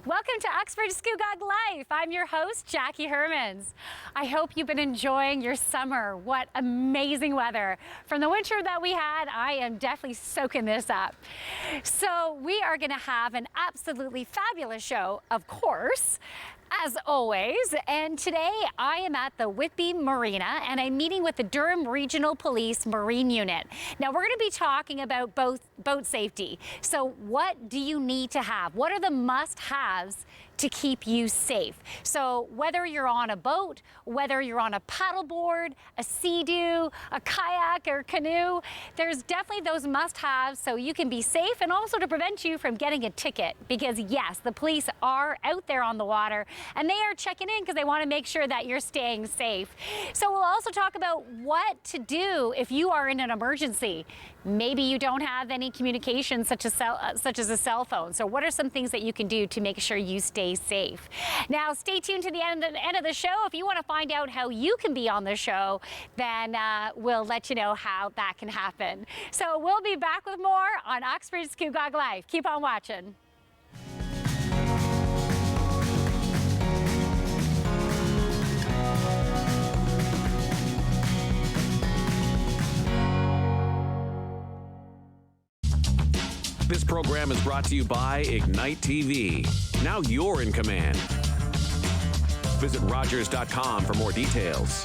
Welcome to Uxbridge Scugog Life. I'm your host, Jackie Hermans. I hope you've been enjoying your summer. What amazing weather. From the winter that we had, I am definitely soaking this up. So we are going to have an absolutely fabulous show, of course, as always. And today I am at the Whitby Marina and I'm meeting with the Durham Regional Police Marine Unit. Now we're going to be talking about boat safety. So what do you need to have? What are the must-haves to keep you safe? So whether you're on a boat, whether you're on a paddleboard, a sea-doo, a kayak or canoe, there's definitely those must-haves so you can be safe and also to prevent you from getting a ticket. Because yes, the police are out there on the water and they are checking in because they want to make sure that you're staying safe. So we'll also talk about what to do if you are in an emergency. Maybe you don't have any communication such as a cell phone. So what are some things that you can do to make sure you stay safe? Now stay tuned to the end of the show. If you want to find out how you can be on the show, then we'll let you know how that can happen. So we'll be back with more on Uxbridge Scugog Life. Keep on watching. This program is brought to you by Ignite TV. Now you're in command. Visit Rogers.com for more details.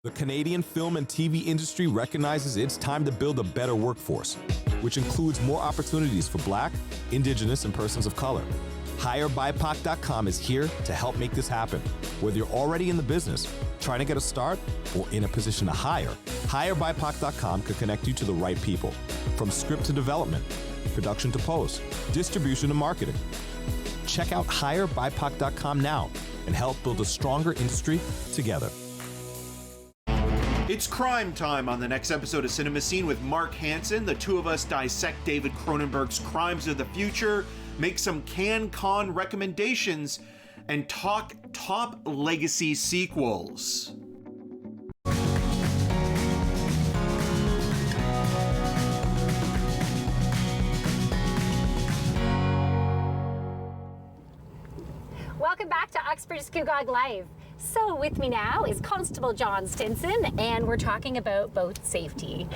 The Canadian film and TV industry recognizes it's time to build a better workforce, which includes more opportunities for Black, Indigenous, and persons of color. HireBIPOC.com is here to help make this happen. Whether you're already in the business, trying to get a start, or in a position to hire, HireBIPOC.com could connect you to the right people. From script to development, production to post, distribution to marketing. Check out HireBIPOC.com now and help build a stronger industry together. It's crime time on the next episode of Cinema Scene with Mark Hansen. The two of us dissect David Cronenberg's Crimes of the Future, make some CanCon recommendations, and talk top legacy sequels. Welcome back to Uxbridge Scugog Live. So with me now is Constable Jon Stinson, and we're talking about boat safety.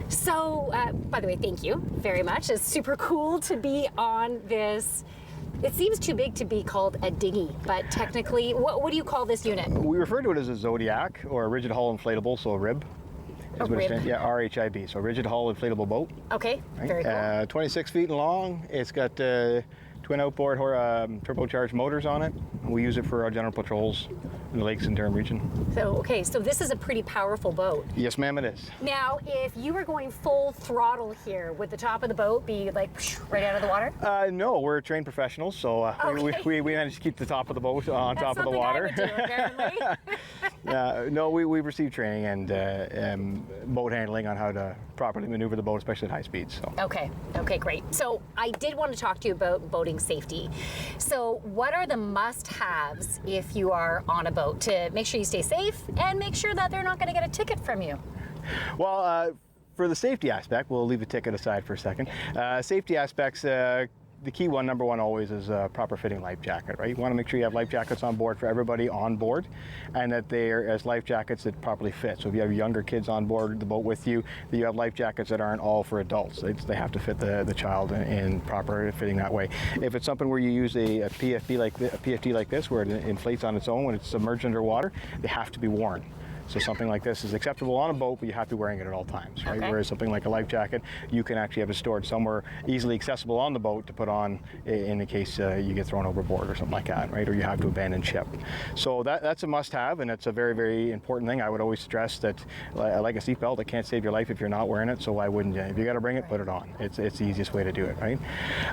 So, by the way, thank you very much. It's super cool to be on this. It seems too big to be called a dinghy, but technically, what do you call this unit? We refer to it as a Zodiac, or a rigid hull inflatable, so a RIB. A RIB? Yeah, RHIB, so rigid hull inflatable boat. Okay, right? Very cool. 26 feet long. It's got twin outboard turbocharged motors on it. We use it for our general patrols in the lakes and Durham region. So this is a pretty powerful boat. Yes, ma'am, it is. Now, if you were going full throttle here, would the top of the boat be like right out of the water? No, we're trained professionals, so we managed to keep the top of the boat on top of the water. That's something I would do, apparently. No, we've received training and boat handling on how to properly maneuver the boat, especially at high speeds. So. Okay, great. So I did want to talk to you about boating safety. So what are the must-haves if you are on a boat to make sure you stay safe and make sure that they're not going to get a ticket from you? Well, for the safety aspect, we'll leave the ticket aside for a second. Safety aspects, the key one, number one always, is a proper fitting life jacket, right? You want to make sure you have life jackets on board for everybody on board, and that they're as life jackets that properly fit. So if you have younger kids on board the boat with you, that you have life jackets that aren't all for adults. They have to fit the child in proper fitting that way. If it's something where you use a PFD like this, where it inflates on its own when it's submerged underwater, they have to be worn. So something like this is acceptable on a boat, but you have to be wearing it at all times, right? Okay. Whereas something like a life jacket, you can actually have it stored somewhere easily accessible on the boat to put on in the case you get thrown overboard or something like that, right? Or you have to abandon ship. So that's a must-have, and it's a very, very important thing. I would always stress that, like a seatbelt, it can't save your life if you're not wearing it, so why wouldn't you? If you got to bring it, put it on. It's the easiest way to do it, right?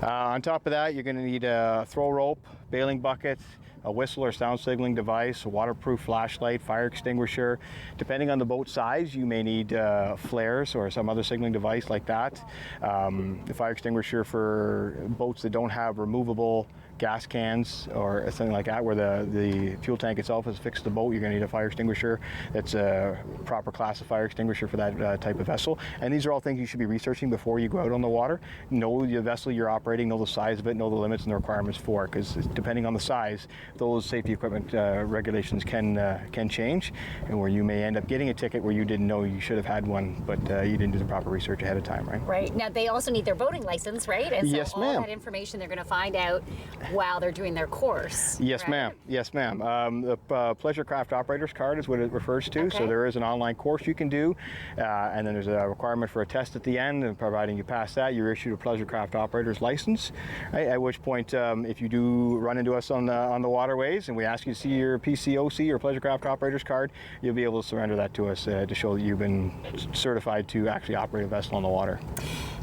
On top of that, you're going to need a throw rope, bailing bucket, a whistle or sound signaling device, a waterproof flashlight, fire extinguisher. Depending on the boat size, you may need flares or some other signaling device like that. The fire extinguisher for boats that don't have removable gas cans or something like that, where the fuel tank itself is fixed to the boat, you're going to need a fire extinguisher that's a proper class of fire extinguisher for that type of vessel. And these are all things you should be researching before you go out on the water. Know the vessel you're operating, know the size of it, know the limits and the requirements for it, because depending on the size, those safety equipment regulations can change, and where you may end up getting a ticket where you didn't know you should have had one, but you didn't do the proper research ahead of time, right? Right. Now, they also need their boating license, right? And so Yes, all ma'am. that information they're going to find out while they're doing their course. Yes, right? ma'am. Yes, ma'am. The Pleasure Craft Operator's Card is what it refers to. Okay. So there is an online course you can do, and then there's a requirement for a test at the end, and providing you pass that, you're issued a Pleasure Craft Operator's license, right? At which point, if you do run into us on the waterways and we ask you to see your PCOC or Pleasure Craft Operator's Card, you'll be able to surrender that to us to show that you've been certified to actually operate a vessel on the water.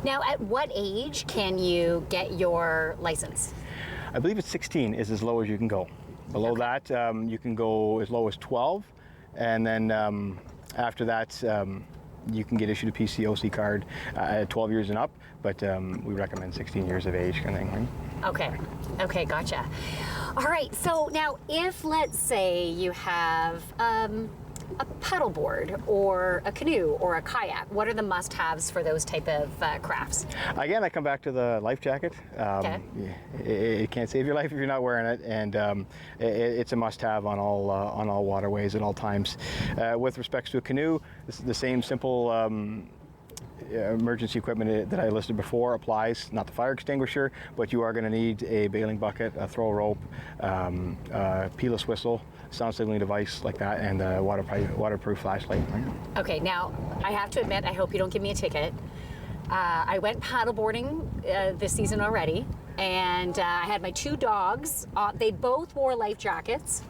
Now, at what age can you get your license? I believe it's 16 is as low as you can go. Below that, you can go as low as 12, and then after that, you can get issued a PCOC card at 12 years and up, but we recommend 16 years of age kind of thing. Right? Okay, gotcha. All right, so now if, let's say, you have a paddleboard or a canoe or a kayak, what are the must-haves for those type of crafts? Again, I come back to the life jacket. Okay. It can't save your life if you're not wearing it, and it's a must-have on all waterways at all times. With respects to a canoe, the same simple emergency equipment that I listed before applies. Not the fire extinguisher, but you are going to need a bailing bucket, a throw rope, a peelless whistle, sound signaling device like that, and a waterproof flashlight. Right? Okay, now I have to admit, I hope you don't give me a ticket. I went paddleboarding this season already, and I had my 2 dogs. They both wore life jackets.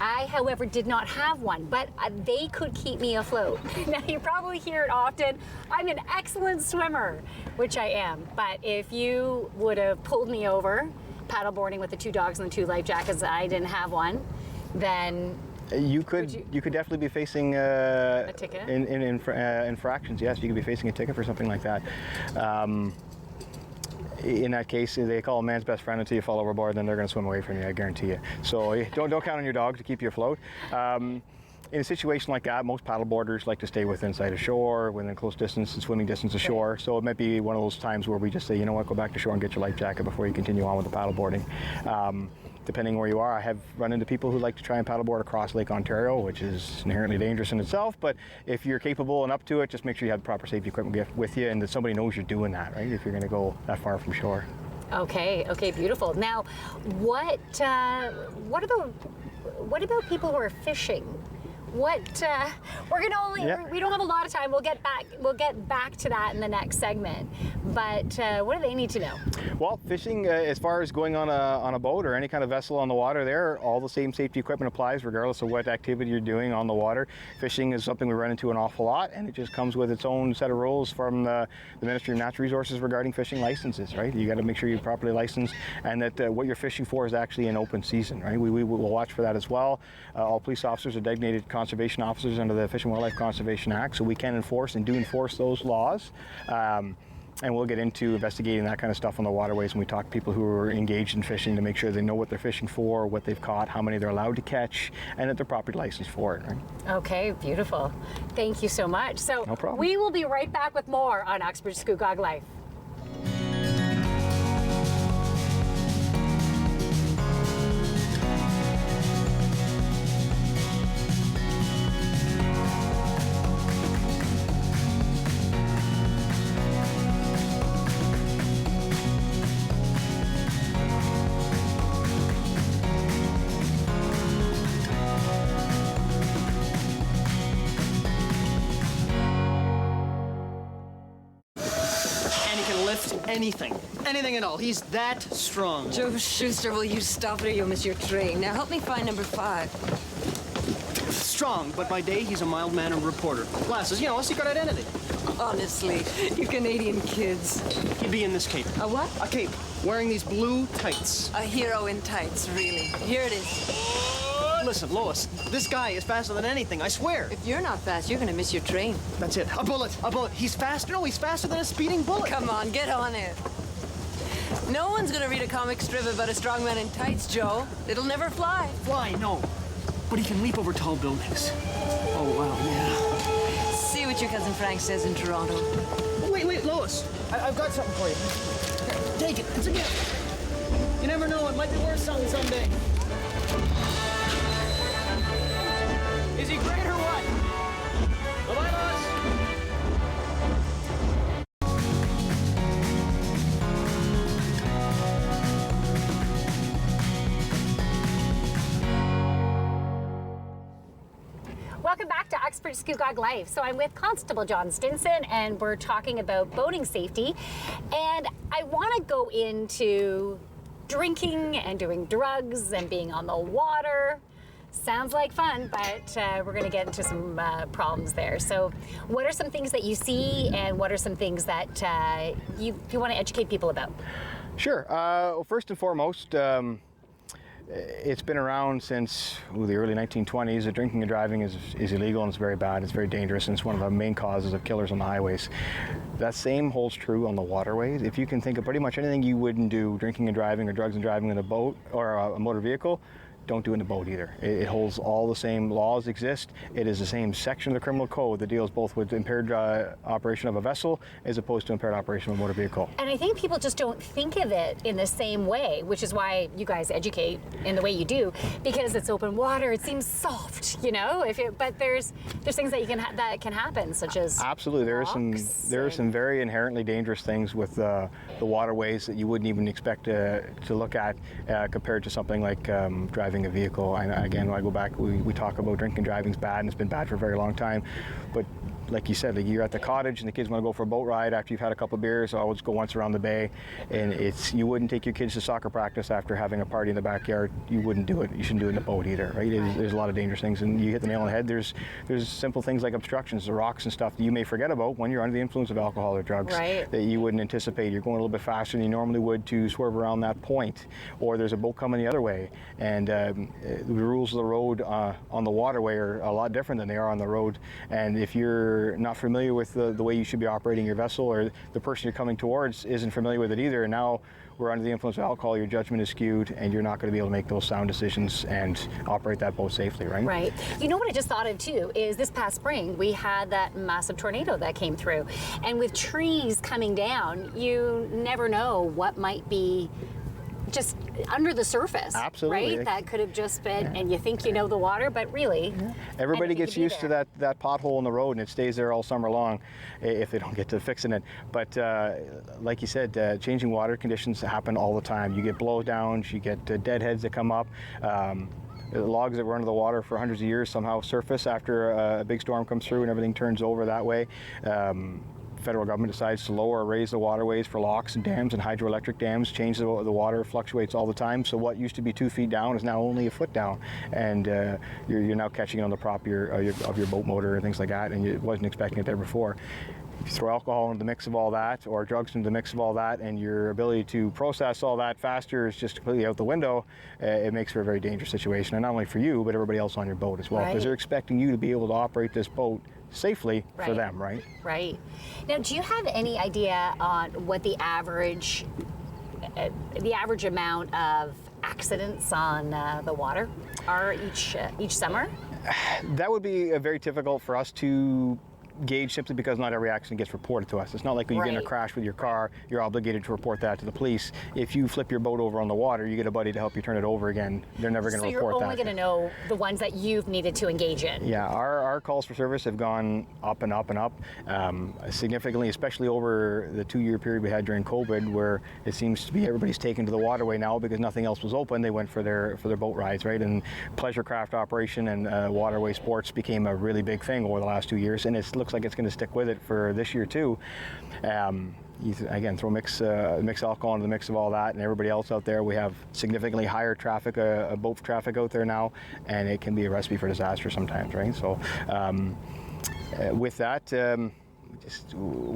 I, however, did not have one, but they could keep me afloat. Now, you probably hear it often. I'm an excellent swimmer, which I am, but if you would have pulled me over paddleboarding with the 2 dogs and the 2 life jackets, I didn't have one, then you could definitely be facing a ticket? infractions. Yes, you could be facing a ticket for something like that. In that case, they call a man's best friend until you fall overboard, then they're going to swim away from you, I guarantee you. So don't count on your dog to keep you afloat. In a situation like that, most paddleboarders like to stay within sight of shore, within close distance and swimming distance of shore. So it might be one of those times where we just say, you know what, go back to shore and get your life jacket before you continue on with the paddleboarding. Depending where you are, I have run into people who like to try and paddleboard across Lake Ontario, which is inherently dangerous in itself, but if you're capable and up to it, just make sure you have the proper safety equipment with you and that somebody knows you're doing that, right, if you're going to go that far from shore. Okay, beautiful. Now, what about people who are fishing? We don't have a lot of time. We'll get back to that in the next segment. But what do they need to know? Well, fishing, as far as going on a boat or any kind of vessel on the water there, all the same safety equipment applies regardless of what activity you're doing on the water. Fishing is something we run into an awful lot, and it just comes with its own set of rules from the Ministry of Natural Resources regarding fishing licenses, right? You got to make sure you're properly licensed and that what you're fishing for is actually an open season, right? We will watch for that as well. All police officers are designated conservation officers under the Fish and Wildlife Conservation Act, so we can enforce and do enforce those laws. And we'll get into investigating that kind of stuff on the waterways when we talk to people who are engaged in fishing to make sure they know what they're fishing for, what they've caught, how many they're allowed to catch, and that they're properly licensed for it. Right? Okay, beautiful. Thank you so much. So no problem. We will be right back with more on Uxbridge Scugog Life. Anything at all. He's that strong. Joe Schuster, will you stop it or you'll miss your train? Now help me find number 5. Strong, but by day he's a mild-mannered reporter. Glasses, a secret identity. Honestly, you Canadian kids. He'd be in this cape. A what? A cape, wearing these blue tights. A hero in tights, really. Here it is. Listen, Lois, this guy is faster than anything, I swear. If you're not fast, you're gonna miss your train. That's it. A bullet. He's faster. No, he's faster than a speeding bullet. Come on, get on it. No one's gonna read a comic strip about a strong man in tights, Joe. It'll never fly. Fly, no. But he can leap over tall buildings. Oh, wow, yeah. See what your cousin Frank says in Toronto. Wait, Lois. I've got something for you. Here, take it. It's a gift. You never know. It might be worth something someday. Is he great or what? Bye-bye, Lois. Welcome back to Uxbridge Scugog Life. So I'm with Constable Jon Stinson, and we're talking about boating safety. And I want to go into drinking and doing drugs and being on the water. Sounds like fun, but we're going to get into some problems there. So what are some things that you see, and what are some things that you want to educate people about? Sure. Well, first and foremost, it's been around since the early 1920s. That drinking and driving is illegal, and it's very bad. It's very dangerous, and it's one of the main causes of killers on the highways. That same holds true on the waterways. If you can think of pretty much anything you wouldn't do, drinking and driving or drugs and driving in a boat or a motor vehicle, don't do in the boat either. It holds all the same laws exist. It is the same section of the criminal code that deals both with impaired operation of a vessel as opposed to impaired operation of a motor vehicle. And I think people just don't think of it in the same way, which is why you guys educate in the way you do, because it's open water. It seems soft, you know. But there's things that that can happen, such as absolutely. There are some very inherently dangerous things with the waterways that you wouldn't even expect to look at compared to something like driving a vehicle. And again, when I go back, we talk about drinking and driving is bad, and it's been bad for a very long time. But like you said, like you're at the cottage and the kids want to go for a boat ride after you've had a couple of beers. So I always go once around the bay, and you wouldn't take your kids to soccer practice after having a party in the backyard. You wouldn't do it. You shouldn't do it in the boat either, right? There's a lot of dangerous things, and you hit the nail on the head. There's simple things like obstructions, the rocks and stuff that you may forget about when you're under the influence of alcohol or drugs, right, that you wouldn't anticipate. You're going a little bit faster than you normally would to swerve around that point, or there's a boat coming the other way, and the rules of the road on the waterway are a lot different than they are on the road. And if you're not familiar with the way you should be operating your vessel, or the person you're coming towards isn't familiar with it either, and now we're under the influence of alcohol, your judgment is skewed, and you're not going to be able to make those sound decisions and operate that boat safely, right? Right. You know what I just thought of too is this past spring we had that massive tornado that came through, and with trees coming down, you never know what might be just under the surface. Absolutely. Right? That could have just been, and you think you know the water, but really. Yeah. Everybody gets used to that pothole in the road, and it stays there all summer long if they don't get to fixing it. But like you said, changing water conditions happen all the time. You get blowdowns, you get deadheads that come up. Logs that were under the water for hundreds of years somehow surface after a big storm comes through and everything turns over that way. Federal government decides to lower or raise the waterways for locks and dams and hydroelectric dams, change the water, fluctuates all the time. So what used to be 2 feet down is now only a foot down, and you're now catching it on the prop of your boat motor and things like that, and you wasn't expecting it there before. If you throw alcohol into the mix of all that, or drugs into the mix of all that, and your ability to process all that faster is just completely out the window, it makes for a very dangerous situation, and not only for you, but everybody else on your boat as well, because they're expecting you to be able to operate this boat safely for them, right? Right. Now, do you have any idea on what the average amount of accidents on the water are each summer? That would be very difficult for us to gauge, simply because not every accident gets reported to us. It's not like when you get in a crash with your car, you're obligated to report that to the police. If you flip your boat over on the water, you get a buddy to help you turn it over again. They're never going to report that. So you're only going to know the ones that you've needed to engage in. Yeah, our calls for service have gone up and up and up, significantly, especially over the 2-year period we had during COVID, where it seems to be everybody's taken to the waterway now because nothing else was open. They went for their boat rides, right? And pleasure craft operation and waterway sports became a really big thing over the last 2 years, and it looks like it's going to stick with it for this year too. You again throw mix alcohol into the mix of all that, and everybody else out there. We have significantly higher traffic, boat traffic out there now, and it can be a recipe for disaster sometimes, right? So with that,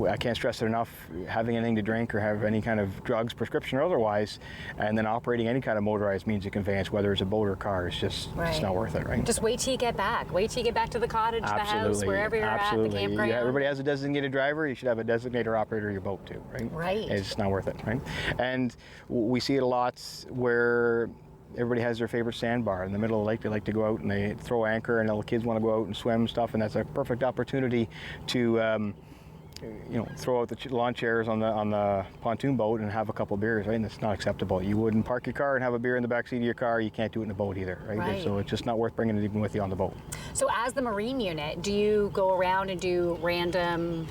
I can't stress it enough, having anything to drink or have any kind of drugs, prescription or otherwise, and then operating any kind of motorized means of conveyance, whether it's a boat or car, it's just it's not worth it, right? Just wait till you get back. Wait till you get back to the cottage, the house, wherever you're at, the campground. Yeah, everybody has a designated driver. You should have a designated operator of your boat too, right? Right. It's not worth it, right? And we see it a lot where everybody has their favorite sandbar in the middle of the lake. They like to go out and they throw anchor, and all the kids want to go out and swim and stuff, and that's a perfect opportunity to throw out the lawn chairs on the pontoon boat and have a couple beers, right? And it's not acceptable. You wouldn't park your car and have a beer in the back seat of your car. You can't do it in the boat either, right? So it's just not worth bringing it even with you on the boat. So as the Marine unit, do you go around and do random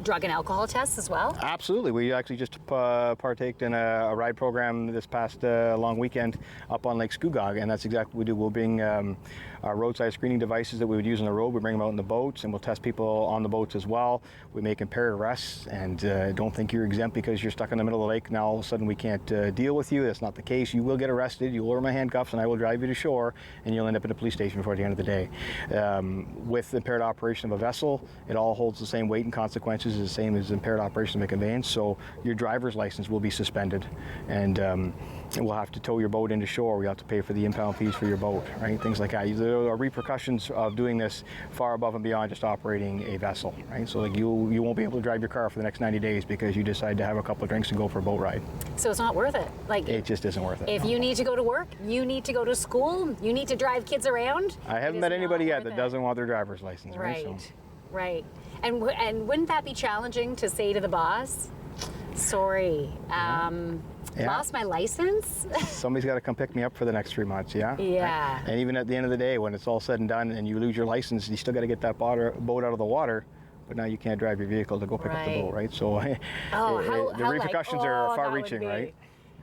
drug and alcohol tests as well? Absolutely. We actually just partaked in a ride program this past long weekend up on Lake Scugog, and that's exactly what we do. We'll bring our roadside screening devices that we would use on the road. We bring them out in the boats, and we'll test people on the boats as well. We make impaired arrests, and don't think you're exempt because you're stuck in the middle of the lake. Now all of a sudden we can't deal with you. That's not the case. You will get arrested. You'll wear my handcuffs, and I will drive you to shore, and you'll end up in a police station before the end of the day. With impaired operation of a vessel, it all holds the same weight and consequences. Is the same as impaired operation of a conveyance, so your driver's license will be suspended, and we'll have to tow your boat into shore. We have to pay for the impound fees for your boat, right? Things like that. There are repercussions of doing this far above and beyond just operating a vessel, right? So like you won't be able to drive your car for the next 90 days because you decide to have a couple of drinks and go for a boat ride. So it's not worth it. Like it just isn't worth it. If you need to go to work, you need to go to school, you need to drive kids around. I haven't met anybody yet that doesn't want their driver's license, right? Right. And wouldn't that be challenging to say to the boss, sorry, lost my license? Somebody's got to come pick me up for the next 3 months, yeah? Yeah. Right? And even at the end of the day, when it's all said and done and you lose your license, you still got to get that boat out of the water, but now you can't drive your vehicle to go pick up the boat, right? So the repercussions are far-reaching, right?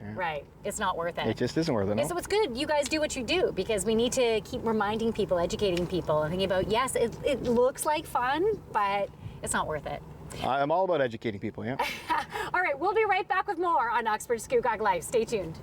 Yeah. Right. It's not worth it. It just isn't worth it. No? So it's good you guys do what you do, because we need to keep reminding people, educating people, and thinking about, yes, it looks like fun, but it's not worth it. I'm all about educating people, yeah. All right, we'll be right back with more on Uxbridge Scugog Live. Stay tuned.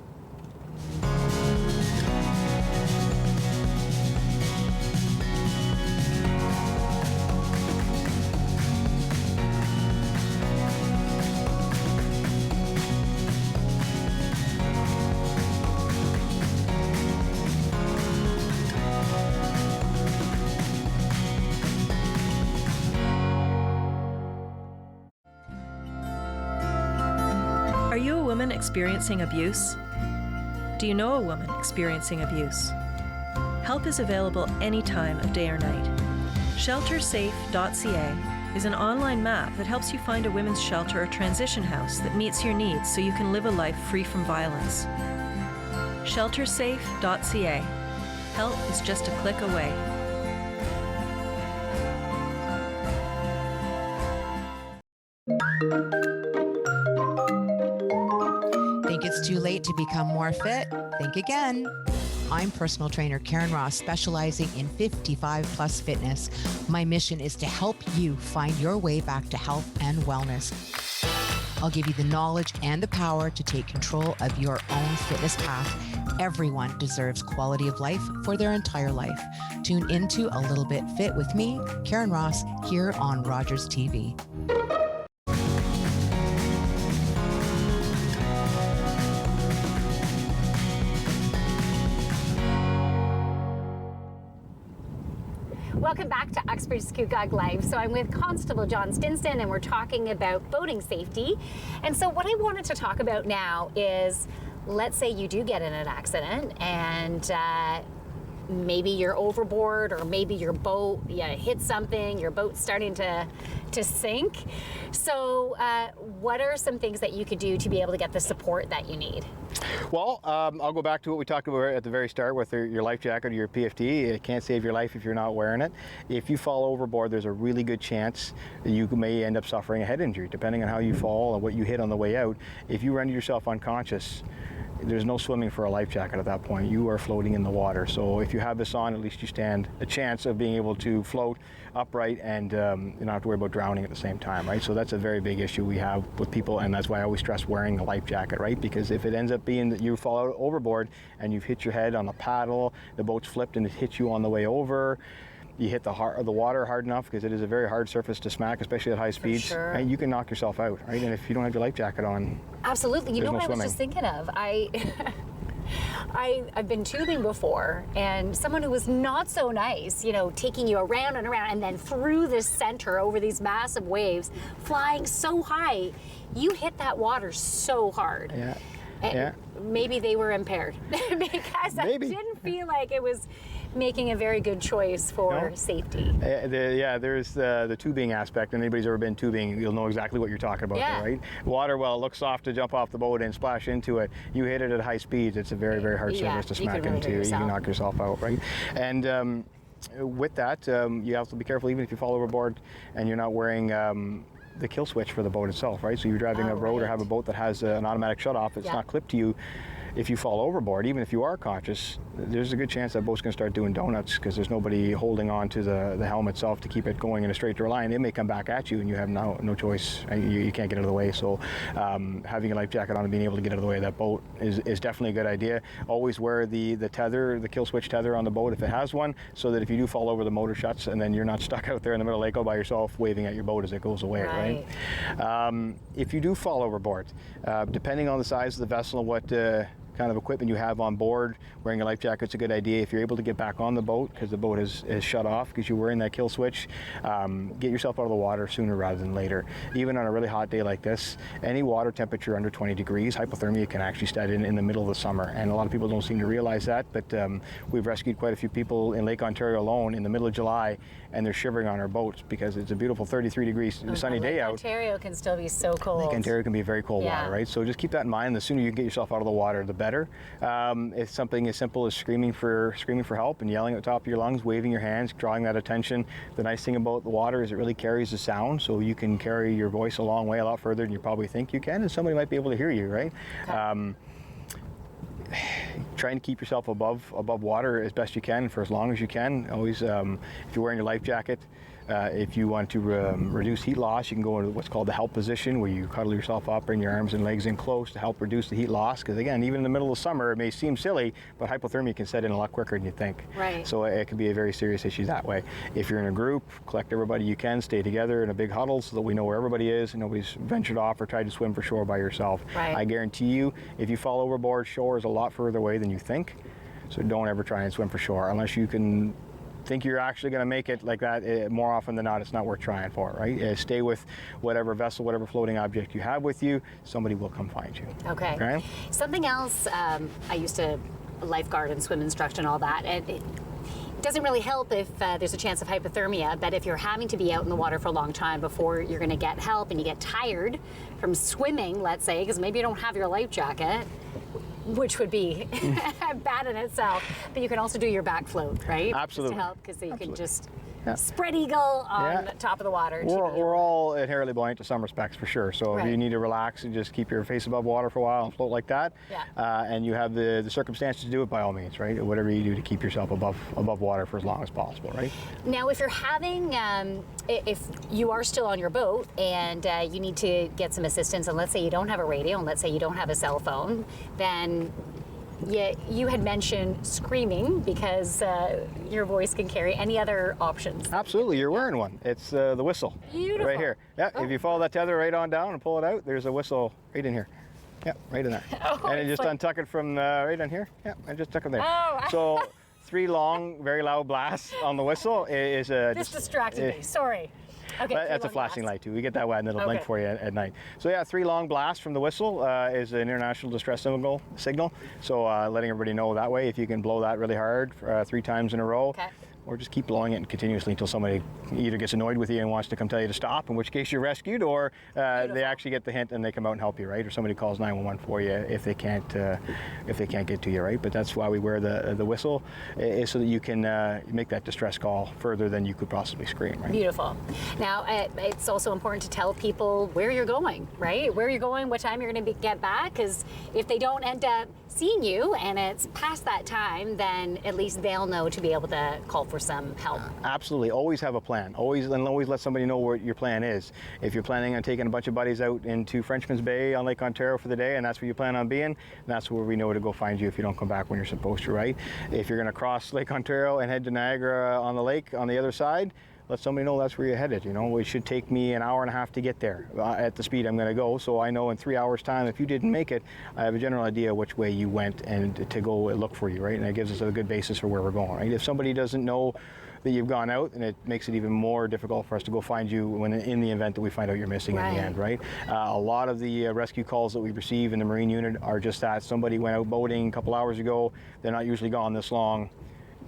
Are you a woman experiencing abuse? Do you know a woman experiencing abuse? Help is available any time of day or night. ShelterSafe.ca is an online map that helps you find a women's shelter or transition house that meets your needs so you can live a life free from violence. ShelterSafe.ca. Help is just a click away. Think it's too late to become more fit? Think again. I'm personal trainer Karen Ross, specializing in 55+ fitness. My mission is to help you find your way back to health and wellness. I'll give you the knowledge and the power to take control of your own fitness path. Everyone deserves quality of life for their entire life. Tune into A Little Bit Fit with me, Karen Ross, here on Rogers TV. Welcome back to Uxbridge Scugog Live. So I'm with Constable Jon Stinson, and we're talking about boating safety. And so what I wanted to talk about now is, let's say you do get in an accident and maybe you're overboard, or maybe your boat hit something, your boat's starting to sink. So what are some things that you could do to be able to get the support that you need? Well, I'll go back to what we talked about at the very start with your life jacket or your PFD. It can't save your life if you're not wearing it. If you fall overboard, there's a really good chance that you may end up suffering a head injury, depending on how you fall and what you hit on the way out. If you render yourself unconscious, there's no swimming for a life jacket at that point. You are floating in the water. So if you have this on, at least you stand a chance of being able to float upright and you don't have to worry about drowning at the same time, right? So that's a very big issue we have with people, and that's why I always stress wearing a life jacket, right? Because if it ends up being that you fall out overboard and you've hit your head on a paddle, the boat's flipped and it hits you on the way over, you hit the water hard enough, because it is a very hard surface to smack, especially at high speeds, sure. and you can knock yourself out, right? And if you don't have your life jacket on, absolutely. You know what I was just thinking of? I've been tubing before, and someone who was not so nice, you know, taking you around and around and then through the center over these massive waves, flying so high, you hit that water so hard. Yeah. And maybe they were impaired because I didn't feel like it was making a very good choice for safety. There's the tubing aspect, and anybody's ever been tubing, you'll know exactly what you're talking about there, right? Water, well, it looks soft to jump off the boat and splash into it. You hit it at high speeds, it's a very, very hard surface to smack into. You can knock yourself out, right? And with that, you have to be careful even if you fall overboard and you're not wearing the kill switch for the boat itself, right? So you're driving a boat or have a boat that has an automatic shut-off. It's not clipped to you. If you fall overboard, even if you are conscious, there's a good chance that boat's going to start doing donuts because there's nobody holding on to the helm itself to keep it going in a straight line. It may come back at you and you have no choice. You can't get out of the way. So having a life jacket on and being able to get out of the way of that boat is definitely a good idea. Always wear the tether, the kill switch tether on the boat if it has one, so that if you do fall over, the motor shuts and then you're not stuck out there in the middle of the lake all by yourself waving at your boat as it goes away, right? If you do fall overboard, depending on the size of the vessel and what kind of equipment you have on board, wearing a life jacket's a good idea. If you're able to get back on the boat because the boat is shut off because you're wearing that kill switch, get yourself out of the water sooner rather than later. Even on a really hot day like this, any water temperature under 20 degrees, hypothermia can actually start in the middle of the summer, and a lot of people don't seem to realize that, but we've rescued quite a few people in Lake Ontario alone in the middle of July, and they're shivering on our boats because it's a beautiful 33 degrees sunny day out. Lake Ontario can still be so cold. Lake Ontario can be very cold water, right? So just keep that in mind. The sooner you can get yourself out of the water, the better. It's something as simple as screaming for help and yelling at the top of your lungs, waving your hands, drawing that attention. The nice thing about the water is it really carries the sound, so you can carry your voice a long way, a lot further than you probably think you can, and somebody might be able to hear you, right? Okay. Trying to keep yourself above water as best you can for as long as you can. Always, if you're wearing your life jacket, if you want to reduce heat loss, you can go into what's called the help position, where you cuddle yourself up, bring your arms and legs in close to help reduce the heat loss. Because again, even in the middle of summer, it may seem silly, but hypothermia can set in a lot quicker than you think. Right. So it can be a very serious issue that way. If you're in a group, collect everybody you can, stay together in a big huddle so that we know where everybody is and nobody's ventured off or tried to swim for shore by yourself. Right. I guarantee you, if you fall overboard, shore is a lot further away than you think. So don't ever try and swim for shore unless you can think you're actually going to make it like that. More often than not, it's not worth trying for, right? Stay with whatever vessel, whatever floating object you have with you. Somebody will come find you. Okay. Something else, I used to lifeguard and swim instruct and all that, and it doesn't really help if there's a chance of hypothermia, but if you're having to be out in the water for a long time before you're going to get help and you get tired from swimming, let's say, because maybe you don't have your life jacket, which would be bad in itself, but you can also do your back float, right? Absolutely. Just to help, because you can just spread eagle on top of the water. We're all inherently buoyant to some respects, for sure. So if you need to relax and just keep your face above water for a while and float like that, and you have the circumstances to do it, by all means, right? Whatever you do to keep yourself above water for as long as possible, right? Now, if you're having, if you are still on your boat and you need to get some assistance, and let's say you don't have a radio, and let's say you don't have a cell phone, then you had mentioned screaming because your voice can carry. Any other options? Absolutely, you're wearing one. It's the whistle. Beautiful. Right here. Yeah, if you follow that tether right on down and pull it out, there's a whistle right in here. Yeah, right in there. And just untuck it from right in here. Yeah, and just tuck it there. So 3 long, very loud blasts on the whistle is a... This distracted me, sorry. Okay, that's a flashing light too. We get that way and it'll blink for you at night. So yeah, 3 long blasts from the whistle is an international distress signal. So letting everybody know that way. If you can blow that really hard 3 times in a row, or just keep blowing it continuously until somebody either gets annoyed with you and wants to come tell you to stop, in which case you're rescued, or they actually get the hint and they come out and help you, right? Or somebody calls 911 for you if they can't get to you, right? But that's why we wear the whistle, is so that you can make that distress call further than you could possibly scream, right? Beautiful. Now, it's also important to tell people where you're going, right? Where you're going, what time you're going to get back, because if they don't end up seeing you and it's past that time, then at least they'll know to be able to call for for some help. Absolutely. Always have a plan. Always let somebody know what your plan is. If you're planning on taking a bunch of buddies out into Frenchman's Bay on Lake Ontario for the day, and that's where you plan on being, that's where we know to go find you if you don't come back when you're supposed to, right? If you're going to cross Lake Ontario and head to Niagara on the lake on the other side, let somebody know that's where you're headed. You know, it should take me an hour and a half to get there at the speed I'm going to go. So I know in 3 hours' time, if you didn't make it, I have a general idea which way you went and to go look for you, right? And it gives us a good basis for where we're going, right? If somebody doesn't know that you've gone out, and it makes it even more difficult for us to go find you when in the event that we find out you're missing in the end, right? A lot of the rescue calls that we receive in the Marine unit are just that. Somebody went out boating a couple hours ago. They're not usually gone this long.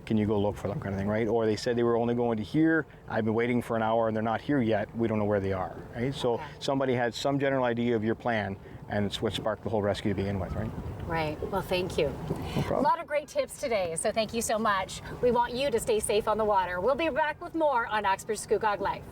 Can you go look for them, kind of thing, right? Or they said they were only going to here. I've been waiting for an hour and they're not here yet. We don't know where they are, right? So somebody had some general idea of your plan, and it's what sparked the whole rescue to begin with, right? Right. Well, thank you. No problem. A lot of great tips today, so thank you so much. We want you to stay safe on the water. We'll be back with more on Uxbridge Scugog Life.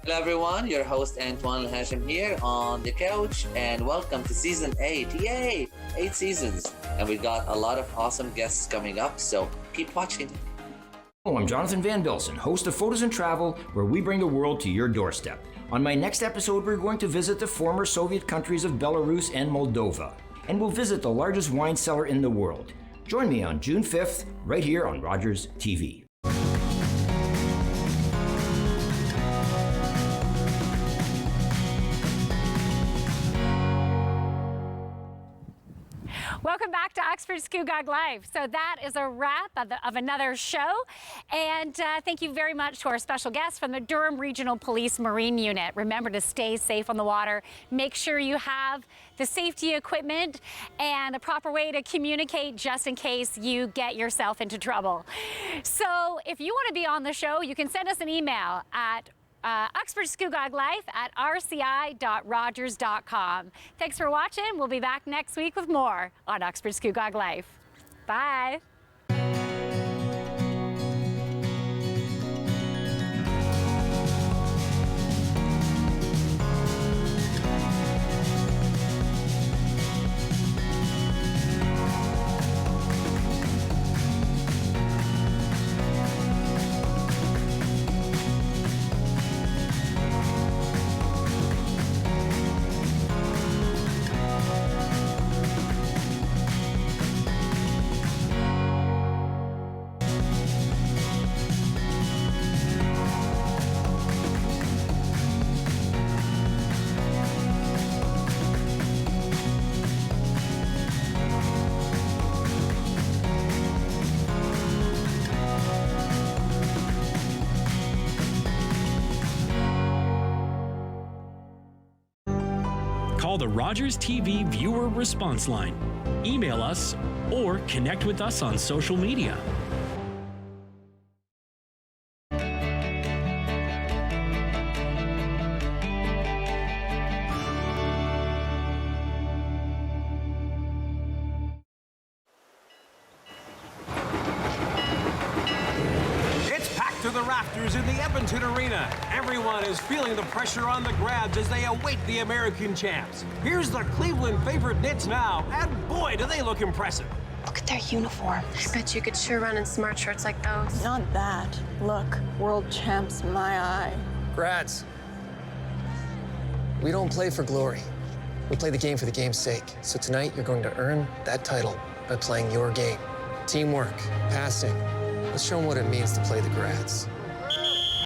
Hello everyone, your host Antoine Hashem here on the couch, and welcome to season 8. Yay! 8 seasons, and we've got a lot of awesome guests coming up, so keep watching. Hello, I'm Jonathan Van Bilsen, host of Photos and Travel, where we bring the world to your doorstep. On my next episode, we're going to visit the former Soviet countries of Belarus and Moldova, and we'll visit the largest wine cellar in the world. Join me on June 5th, right here on Rogers TV. Welcome back to Uxbridge Scugog Live. So that is a wrap of another show. And thank you very much to our special guest from the Durham Regional Police Marine Unit. Remember to stay safe on the water. Make sure you have the safety equipment and the proper way to communicate just in case you get yourself into trouble. So if you want to be on the show, you can send us an email at uxbridgescugog@rci.rogers.com. Thanks for watching. We'll be back next week with more on Uxbridge Scugog Life. Bye. Call the Rogers TV viewer response line, email us, or connect with us on social media. To the rafters in the Edmonton Arena. Everyone is feeling the pressure on the Grabs as they await the American champs. Here's the Cleveland favorite Knits now, and boy, do they look impressive. Look at their uniforms. I bet you could sure run in smart shirts like those. Not that. Look, world champs, my eye. Grads, we don't play for glory. We play the game for the game's sake. So tonight, you're going to earn that title by playing your game. Teamwork, passing, Let's show them what it means to play the grads.